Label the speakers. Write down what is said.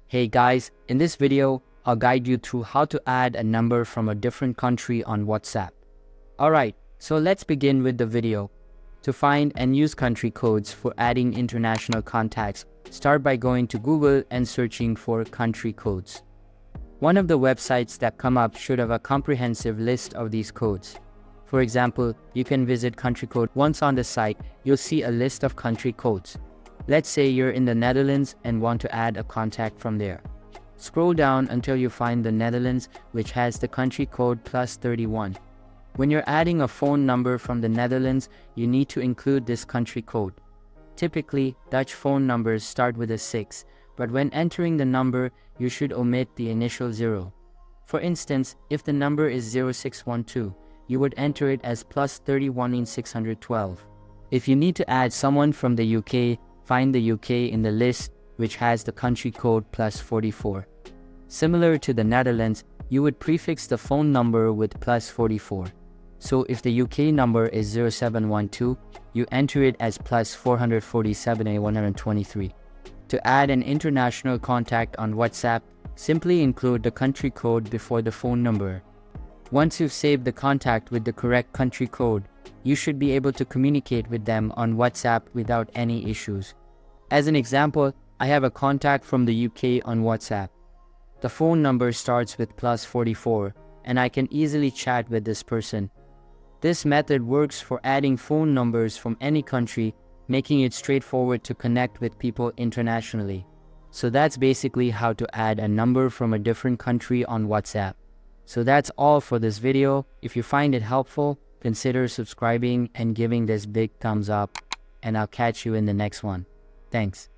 Speaker 1: Hey guys, in this video, I'll guide you through how to add a number from a different country on WhatsApp. Alright, so let's begin with the video. To find and use country codes for adding international contacts, start by going to Google and searching for country codes. One of the websites that come up should have a comprehensive list of these codes. For example, you can visit country code. Once on the site, you'll see a list of country codes. Let's say you're in the Netherlands and want to add a contact from there. Scroll down until you find the Netherlands, which has the country code +31. When you're adding a phone number from the Netherlands, you need to include this country code. Typically, Dutch phone numbers start with a 6, but when entering the number, you should omit the initial 0. For instance, if the number is 0612, you would enter it as +31 If you need to add someone from the UK, find the UK in the list, which has the country code +44. Similar to the Netherlands, you would prefix the phone number with +44. So if the UK number is 0712, you enter it as +447A123. To add an international contact on WhatsApp, simply include the country code before the phone number. Once you've saved the contact with the correct country code, you should be able to communicate with them on WhatsApp without any issues. As an example, I have a contact from the UK on WhatsApp. The phone number starts with +44, and I can easily chat with this person. This method works for adding phone numbers from any country, making it straightforward to connect with people internationally. So that's basically how to add a number from a different country on WhatsApp. So that's all for this video. If you find it helpful, consider subscribing and giving this big thumbs up, and I'll catch you in the next one. Thanks.